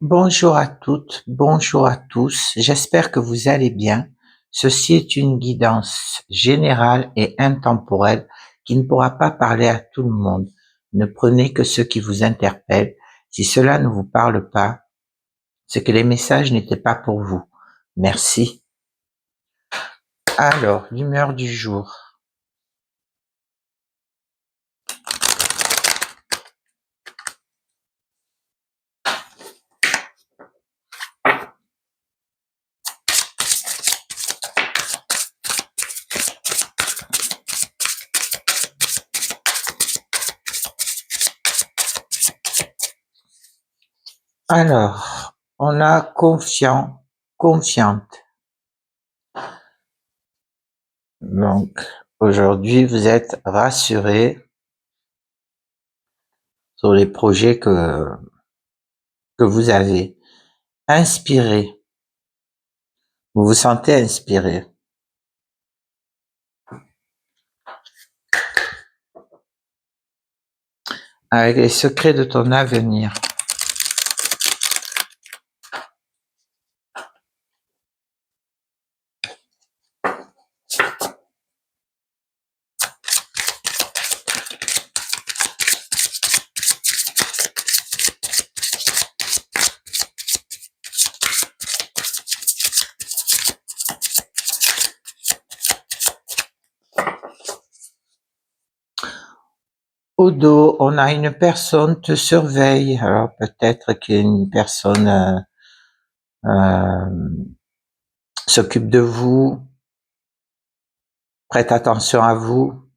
Bonjour à toutes, bonjour à tous, j'espère que vous allez bien. Ceci est une guidance générale et intemporelle qui ne pourra pas parler à tout le monde. Ne prenez que ce qui vous interpelle. Si cela ne vous parle pas, c'est que les messages n'étaient pas pour vous. Merci. Alors, l'humeur du jour. Alors, on a confiant, confiante. Donc, aujourd'hui, vous êtes rassurés sur les projets que vous avez. Inspiré. Vous vous sentez inspiré. Avec les secrets de ton avenir. Au dos, on a une personne te surveille. Alors peut-être qu'une personne s'occupe de vous, prête attention à vous.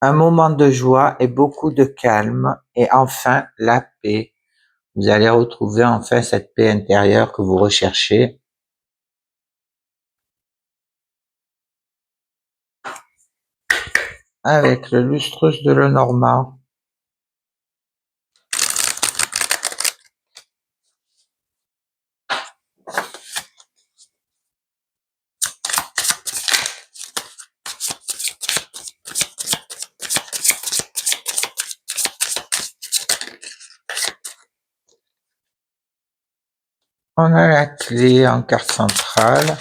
Un moment de joie et beaucoup de calme et enfin la paix. Vous allez retrouver enfin cette paix intérieure que vous recherchez. Avec le lustrus de Lenormand. On a la clé en carte centrale.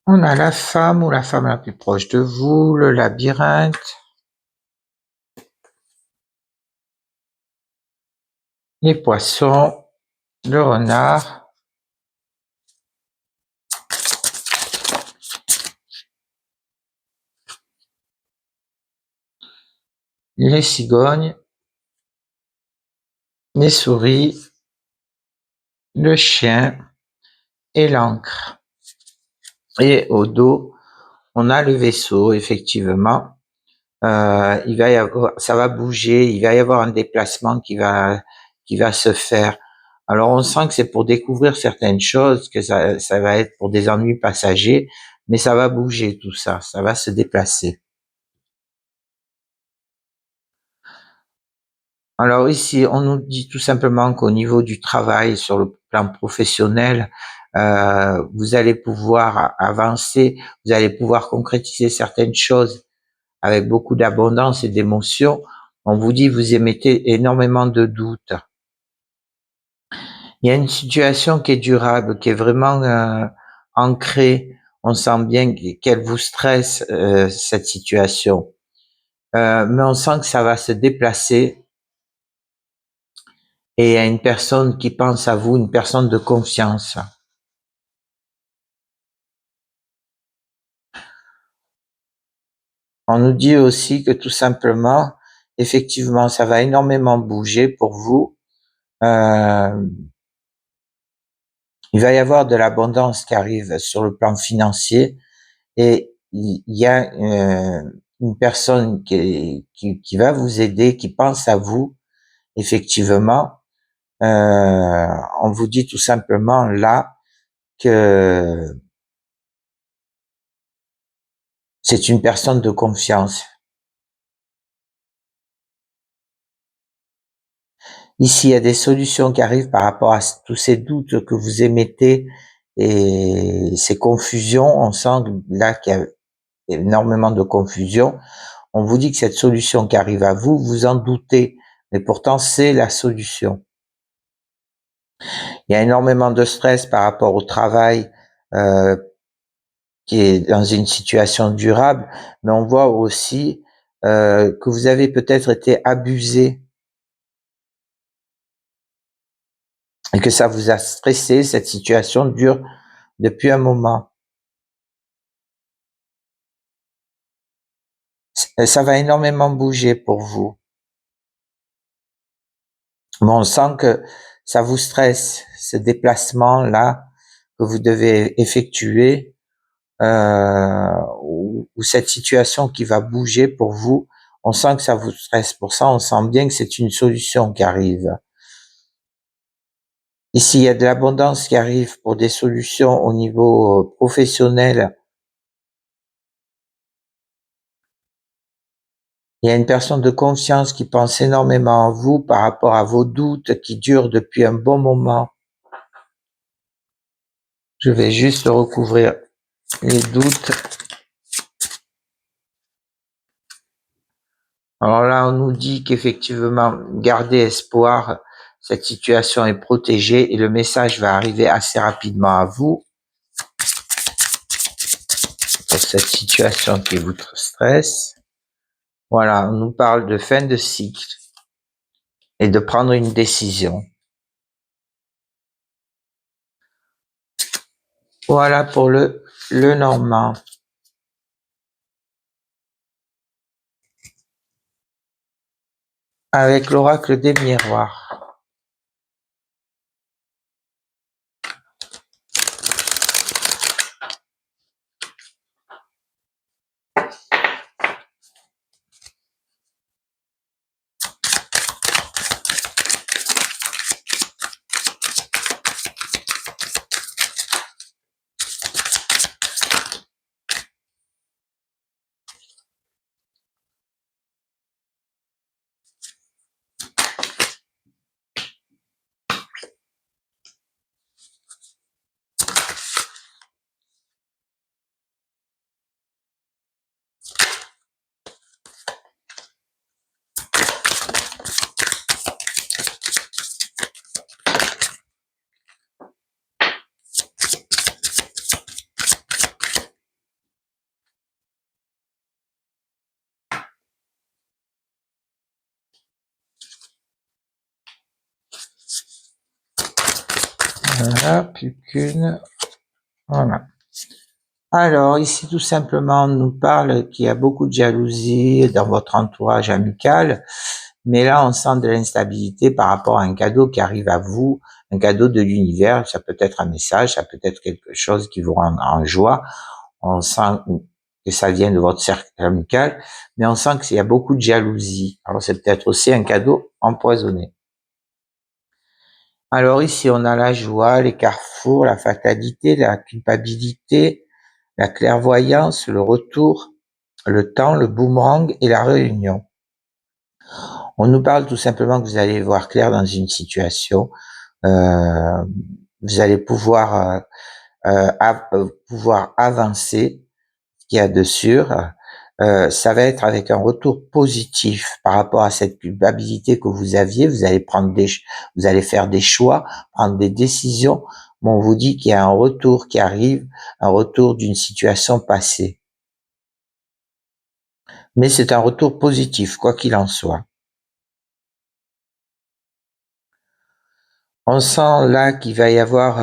On a la femme ou la femme la plus proche de vous, le labyrinthe, les poissons, le renard, les cigognes, les souris, le chien et l'encre. Et au dos, on a le vaisseau, effectivement. Il va y avoir, ça va bouger, il va y avoir un déplacement qui va se faire. Alors on sent que c'est pour découvrir certaines choses, que ça va être pour des ennuis passagers, mais ça va bouger tout ça, ça va se déplacer. Alors ici, on nous dit tout simplement qu'au niveau du travail, sur le plan professionnel, vous allez pouvoir avancer, vous allez pouvoir concrétiser certaines choses avec beaucoup d'abondance et d'émotion. On vous dit, vous émettez énormément de doutes. Il y a une situation qui est durable, qui est vraiment ancrée. On sent bien qu'elle vous stresse, cette situation. Mais on sent que ça va se déplacer et il y a une personne qui pense à vous, une personne de confiance. On nous dit aussi que tout simplement, effectivement, ça va énormément bouger pour vous. Il va y avoir de l'abondance qui arrive sur le plan financier et il y a une personne qui va vous aider, qui pense à vous, effectivement. On vous dit tout simplement là que c'est une personne de confiance. Ici, il y a des solutions qui arrivent par rapport à tous ces doutes que vous émettez et ces confusions. On sent là qu'il y a énormément de confusion. On vous dit que cette solution qui arrive à vous, vous en doutez, mais pourtant c'est la solution. Il y a énormément de stress par rapport au travail qui est dans une situation durable, mais on voit aussi que vous avez peut-être été abusé et que ça vous a stressé. Cette situation dure depuis un moment. Ça va énormément bouger pour vous. Mais on sent que ça vous stresse, ce déplacement-là que vous devez effectuer, ou cette situation qui va bouger pour vous. On sent que ça vous stresse. Pour ça, on sent bien que c'est une solution qui arrive. Ici, il y a de l'abondance qui arrive pour des solutions au niveau professionnel. Il y a une personne de confiance qui pense énormément à vous par rapport à vos doutes qui durent depuis un bon moment. Je vais juste recouvrir les doutes. Alors là, on nous dit qu'effectivement, gardez espoir, cette situation est protégée et le message va arriver assez rapidement à vous pour cette situation qui vous stresse. Voilà, on nous parle de fin de cycle et de prendre une décision. Voilà pour le Normand. Avec l'oracle des miroirs. Voilà, plus qu'une. Voilà. Alors, ici, tout simplement, on nous parle qu'il y a beaucoup de jalousie dans votre entourage amical, mais là, on sent de l'instabilité par rapport à un cadeau qui arrive à vous, un cadeau de l'univers. Ça peut être un message, ça peut être quelque chose qui vous rend en joie. On sent que ça vient de votre cercle amical, mais on sent qu'il y a beaucoup de jalousie. Alors, c'est peut-être aussi un cadeau empoisonné. Alors ici, on a la joie, les carrefours, la fatalité, la culpabilité, la clairvoyance, le retour, le temps, le boomerang et la réunion. On nous parle tout simplement que vous allez voir clair dans une situation, vous allez pouvoir pouvoir avancer, ce qu'il y a de sûr. Ça va être avec un retour positif par rapport à cette culpabilité que vous aviez. Vous allez faire des choix, prendre des décisions. Mais on vous dit qu'il y a un retour qui arrive, un retour d'une situation passée. Mais c'est un retour positif, quoi qu'il en soit. On sent là qu'il va y avoir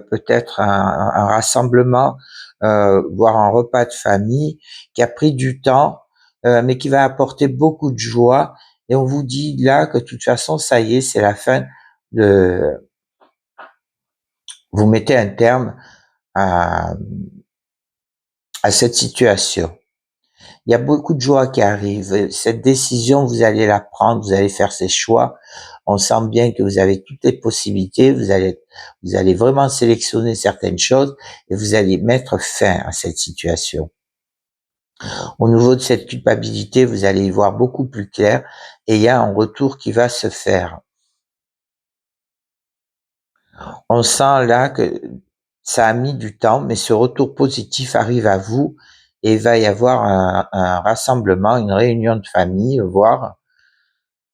peut-être un rassemblement, voire un repas de famille qui a pris du temps, mais qui va apporter beaucoup de joie. Et on vous dit là que de toute façon, ça y est, c'est la fin de... Vous mettez un terme à cette situation. Il y a beaucoup de joie qui arrive. Cette décision, vous allez la prendre, vous allez faire ces choix. On sent bien que vous avez toutes les possibilités. Vous allez vraiment sélectionner certaines choses et vous allez mettre fin à cette situation. Au niveau de cette culpabilité, vous allez y voir beaucoup plus clair et il y a un retour qui va se faire. On sent là que ça a mis du temps, mais ce retour positif arrive à vous et il va y avoir un rassemblement, une réunion de famille, voire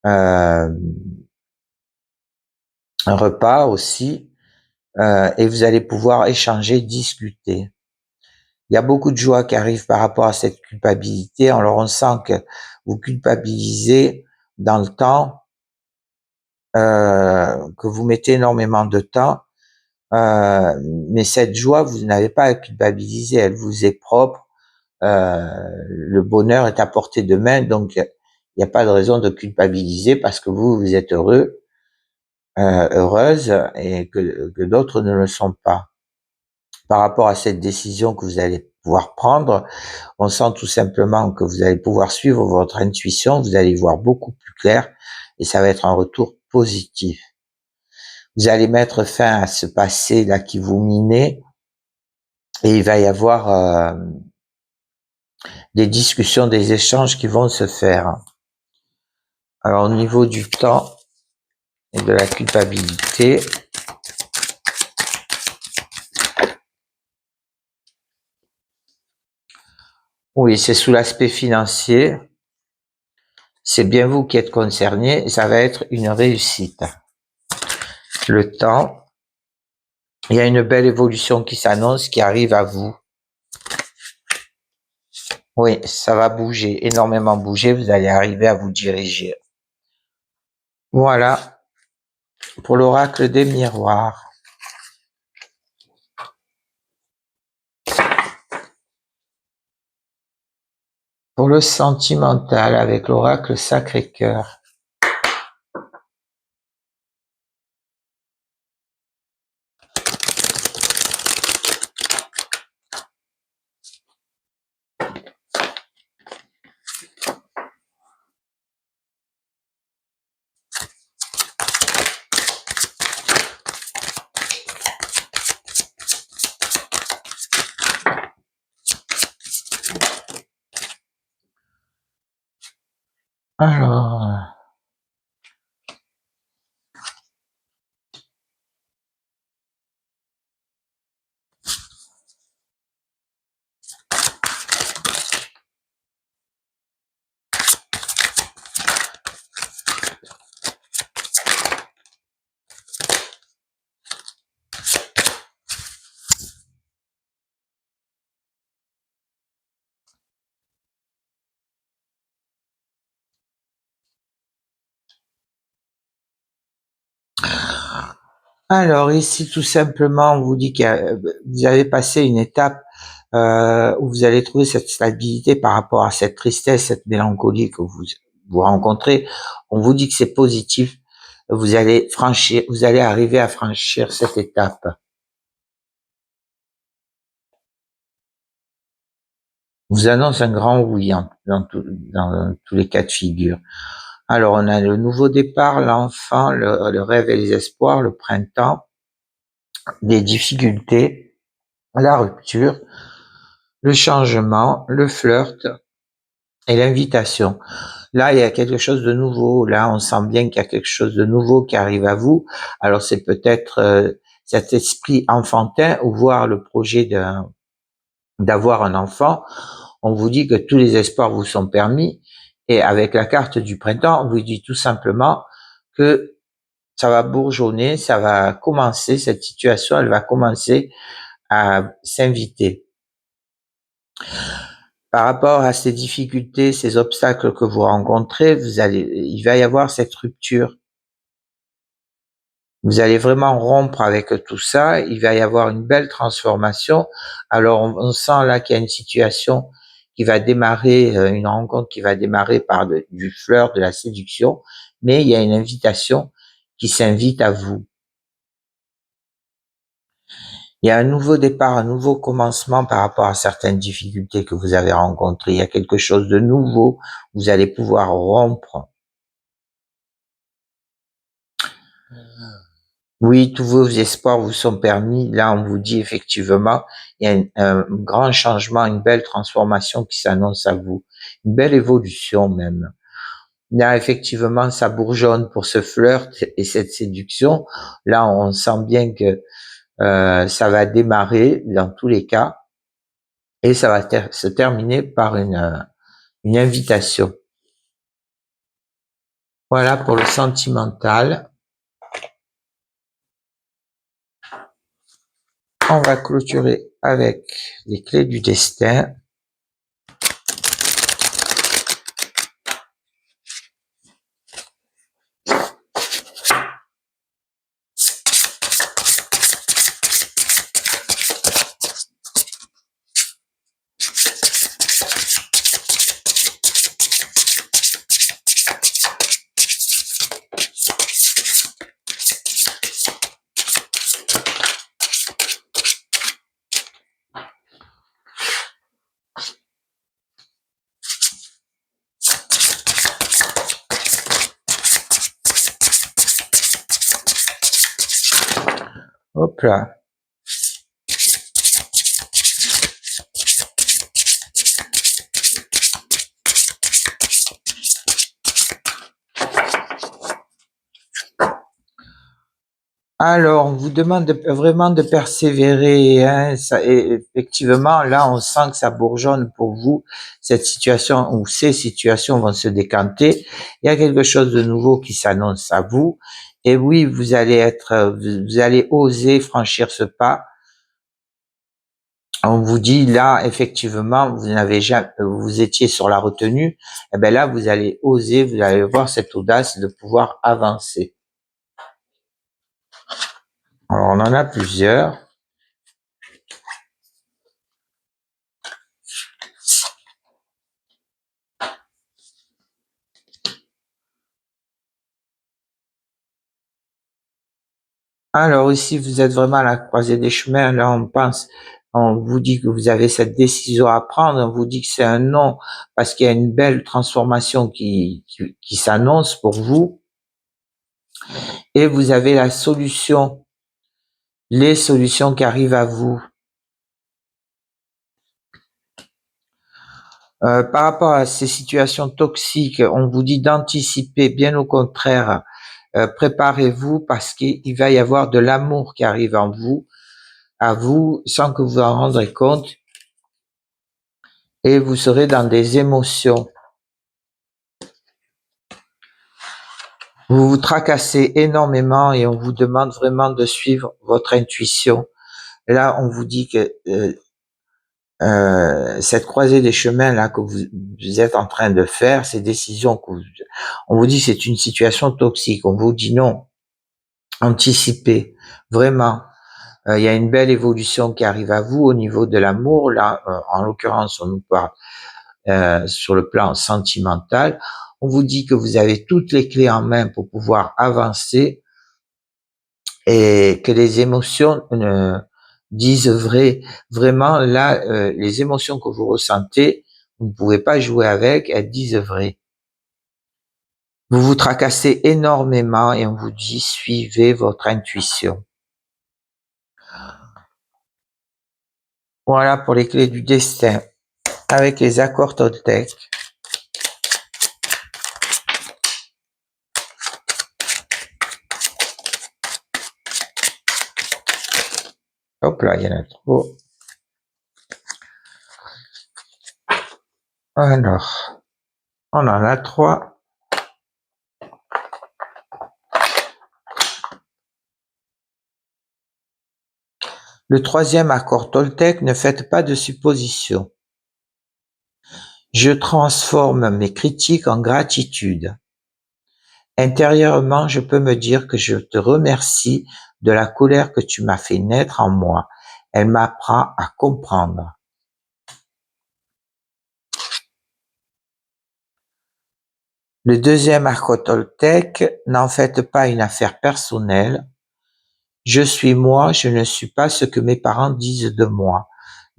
un repas aussi, et vous allez pouvoir échanger, discuter. Il y a beaucoup de joie qui arrive par rapport à cette culpabilité. Alors on sent que vous culpabilisez dans le temps, que vous mettez énormément de temps, mais cette joie, vous n'avez pas à culpabiliser, elle vous est propre. Le bonheur est à portée de main, donc il n'y a pas de raison de culpabiliser parce que vous êtes heureux, heureuse, et que d'autres ne le sont pas. Par rapport à cette décision que vous allez pouvoir prendre, on sent tout simplement que vous allez pouvoir suivre votre intuition, vous allez voir beaucoup plus clair et ça va être un retour positif. Vous allez mettre fin à ce passé là qui vous minait et il va y avoir des discussions, des échanges qui vont se faire. Alors au niveau du temps et de la culpabilité, oui, c'est sous l'aspect financier, c'est bien vous qui êtes concerné et ça va être une réussite. Le temps, il y a une belle évolution qui s'annonce, qui arrive à vous. Oui, ça va bouger, énormément bouger, vous allez arriver à vous diriger. Voilà, pour l'oracle des miroirs. Pour le sentimental, avec l'oracle Sacré-Cœur. Alors, alors ici, tout simplement, on vous dit que vous avez passé une étape où vous allez trouver cette stabilité par rapport à cette tristesse, cette mélancolie que vous rencontrez. On vous dit que c'est positif. Vous allez arriver à franchir cette étape. Vous annonce un grand oui dans tous les cas de figure. Alors, on a le nouveau départ, l'enfant, le rêve et les espoirs, le printemps, des difficultés, la rupture, le changement, le flirt et l'invitation. Là, il y a quelque chose de nouveau. Là, on sent bien qu'il y a quelque chose de nouveau qui arrive à vous. Alors, c'est peut-être cet esprit enfantin ou voir le projet d'avoir un enfant. On vous dit que tous les espoirs vous sont permis. Et avec la carte du printemps, on vous dit tout simplement que ça va bourgeonner, ça va commencer, cette situation, elle va commencer à s'inviter. Par rapport à ces difficultés, ces obstacles que vous rencontrez, il va y avoir cette rupture. Vous allez vraiment rompre avec tout ça, il va y avoir une belle transformation. Alors on sent là qu'il y a une situation qui va démarrer, une rencontre qui va démarrer par du flirt, de la séduction, mais il y a une invitation qui s'invite à vous. Il y a un nouveau départ, un nouveau commencement par rapport à certaines difficultés que vous avez rencontrées. Il y a quelque chose de nouveau, vous allez pouvoir rompre. Oui, tous vos espoirs vous sont permis. Là, on vous dit effectivement, il y a un grand changement, une belle transformation qui s'annonce à vous. Une belle évolution même. Là, effectivement, ça bourgeonne pour ce flirt et cette séduction. Là, on sent bien que ça va démarrer dans tous les cas et ça va se terminer par une invitation. Voilà pour le sentimental. On va clôturer avec les clés du destin. Hop là. Alors, on vous demande vraiment de persévérer, hein. Ça, et effectivement, là, on sent que ça bourgeonne pour vous. Cette situation ou ces situations vont se décanter. Il y a quelque chose de nouveau qui s'annonce à vous. Et oui, vous allez oser franchir ce pas. On vous dit là, effectivement, vous étiez sur la retenue. Et ben là, vous allez oser, vous allez voir cette audace de pouvoir avancer. Alors, on en a plusieurs. Alors ici, vous êtes vraiment à la croisée des chemins. Là, on vous dit que vous avez cette décision à prendre. On vous dit que c'est un non parce qu'il y a une belle transformation qui s'annonce pour vous. Et vous avez la solution, les solutions qui arrivent à vous. Par rapport à ces situations toxiques, on vous dit d'anticiper, bien au contraire, préparez-vous parce qu'il va y avoir de l'amour qui arrive à vous, sans que vous en rendrez compte, et vous serez dans des émotions. Vous vous tracassez énormément et on vous demande vraiment de suivre votre intuition. Là, on vous dit que cette croisée des chemins là que vous êtes en train de faire, ces décisions on vous dit c'est une situation toxique. On vous dit non, anticipez vraiment. Il y a une belle évolution qui arrive à vous au niveau de l'amour. Là, en l'occurrence, on nous parle sur le plan sentimental. On vous dit que vous avez toutes les clés en main pour pouvoir avancer et que les émotions disent vrai. Vraiment, là, les émotions que vous ressentez, vous ne pouvez pas jouer avec, elles disent vrai. Vous vous tracassez énormément et on vous dit suivez votre intuition. Voilà pour les clés du destin avec les accords Toltec. Hop là, il y en a trop. Alors, on en a 3. Le troisième accord Toltec, ne faites pas de suppositions. Je transforme mes critiques en gratitude. Intérieurement, je peux me dire que je te remercie de la colère que tu m'as fait naître en moi. Elle m'apprend à comprendre. Le deuxième accord Toltec, n'en faites pas une affaire personnelle. Je suis moi, je ne suis pas ce que mes parents disent de moi.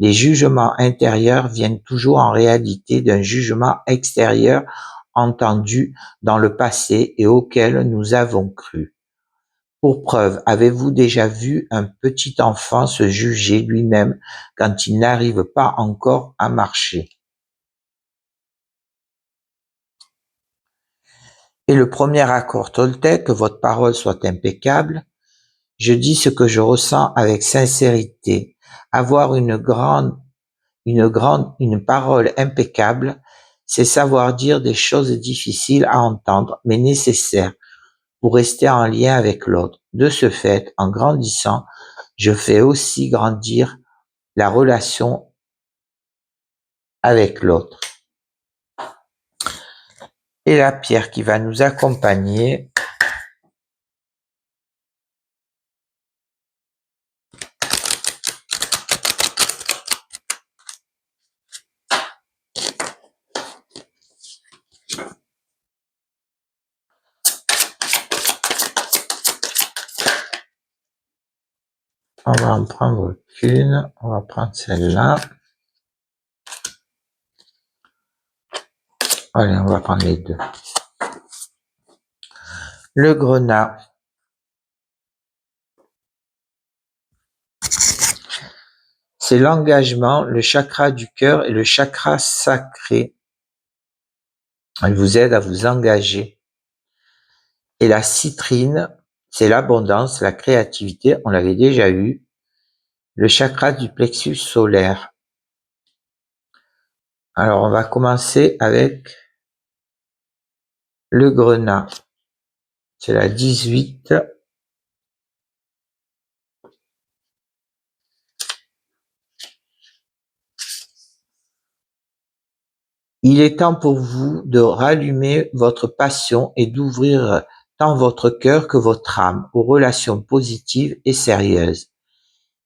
Les jugements intérieurs viennent toujours en réalité d'un jugement extérieur entendu dans le passé et auquel nous avons cru. Pour preuve, avez-vous déjà vu un petit enfant se juger lui-même quand il n'arrive pas encore à marcher? Et le premier accord toltèque, que votre parole soit impeccable. Je dis ce que je ressens avec sincérité. Avoir une parole impeccable, c'est savoir dire des choses difficiles à entendre, mais nécessaires pour rester en lien avec l'autre. De ce fait, en grandissant, je fais aussi grandir la relation avec l'autre. Et la pierre qui va nous accompagner, on va en prendre qu'une, on va prendre celle-là. Allez, on va prendre les deux. Le grenat. C'est l'engagement, le chakra du cœur et le chakra sacré. Elle vous aide à vous engager. Et la citrine, c'est l'abondance, la créativité, on l'avait déjà eu. Le chakra du plexus solaire. Alors, on va commencer avec le grenat. C'est la 18. Il est temps pour vous de rallumer votre passion et d'ouvrir tant votre cœur que votre âme aux relations positives et sérieuses.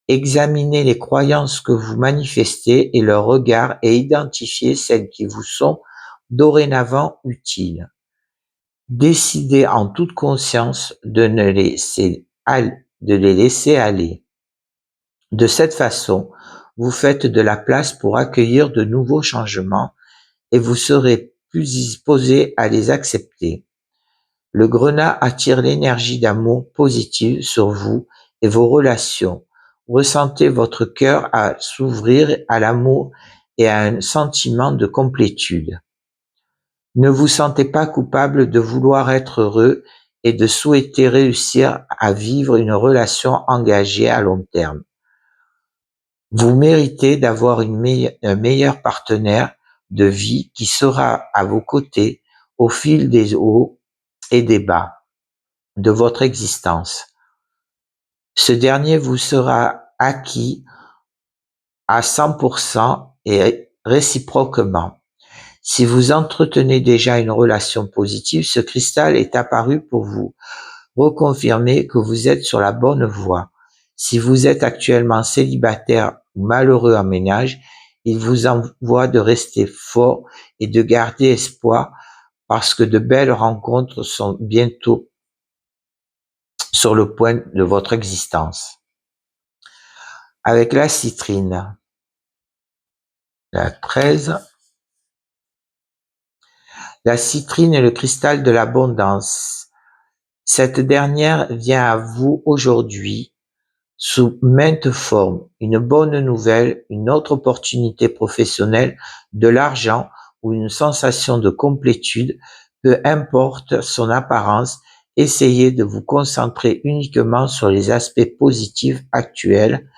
Examinez les croyances que vous manifestez et leurs regards et identifiez celles qui vous sont dorénavant utiles. Décidez en toute conscience de les laisser aller. De cette façon, vous faites de la place pour accueillir de nouveaux changements et vous serez plus disposé à les accepter. Le grenat attire l'énergie d'amour positive sur vous et vos relations. Ressentez votre cœur à s'ouvrir à l'amour et à un sentiment de complétude. Ne vous sentez pas coupable de vouloir être heureux et de souhaiter réussir à vivre une relation engagée à long terme. Vous méritez d'avoir un meilleur partenaire de vie qui sera à vos côtés au fil des hauts et des bas de votre existence. Ce dernier vous sera acquis à 100% et réciproquement. Si vous entretenez déjà une relation positive, ce cristal est apparu pour vous reconfirmer que vous êtes sur la bonne voie. Si vous êtes actuellement célibataire ou malheureux en ménage, il vous envoie de rester fort et de garder espoir parce que de belles rencontres sont bientôt sur le point de votre existence. Avec la citrine, la 13, la citrine est le cristal de l'abondance. Cette dernière vient à vous aujourd'hui sous maintes formes, une bonne nouvelle, une autre opportunité professionnelle, de l'argent ou une sensation de complétude, peu importe son apparence, essayez de vous concentrer uniquement sur les aspects positifs actuels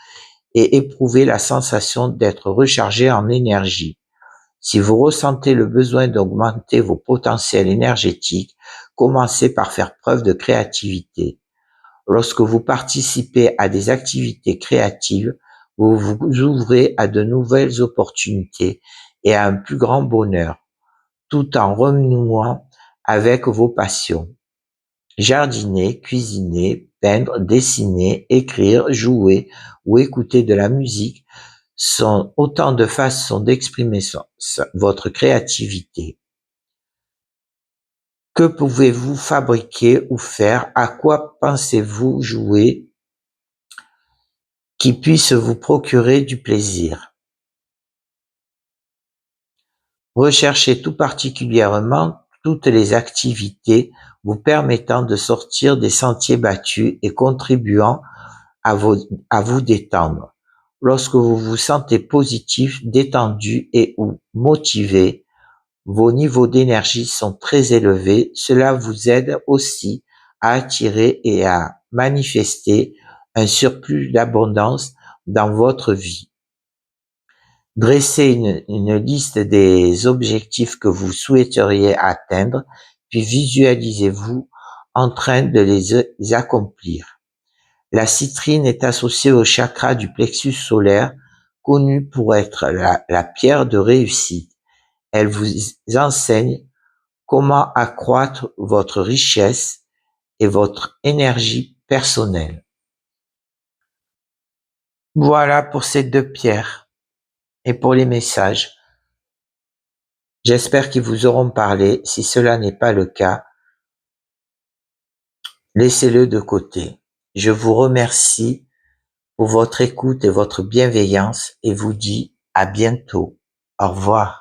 et éprouvez la sensation d'être rechargé en énergie. Si vous ressentez le besoin d'augmenter vos potentiels énergétiques, commencez par faire preuve de créativité. Lorsque vous participez à des activités créatives, vous vous ouvrez à de nouvelles opportunités et à un plus grand bonheur, tout en renouant avec vos passions. Jardiner, cuisiner, peindre, dessiner, écrire, jouer ou écouter de la musique sont autant de façons d'exprimer votre créativité. Que pouvez-vous fabriquer ou faire? À quoi pensez-vous jouer qui puisse vous procurer du plaisir? Recherchez tout particulièrement toutes les activités vous permettant de sortir des sentiers battus et contribuant à vous détendre. Lorsque vous vous sentez positif, détendu et ou motivé, vos niveaux d'énergie sont très élevés. Cela vous aide aussi à attirer et à manifester un surplus d'abondance dans votre vie. Dressez une liste des objectifs que vous souhaiteriez atteindre, puis visualisez-vous en train de les accomplir. La citrine est associée au chakra du plexus solaire, connu pour être la pierre de réussite. Elle vous enseigne comment accroître votre richesse et votre énergie personnelle. Voilà pour ces deux pierres et pour les messages. J'espère qu'ils vous auront parlé. Si cela n'est pas le cas, laissez-le de côté. Je vous remercie pour votre écoute et votre bienveillance et vous dis à bientôt. Au revoir.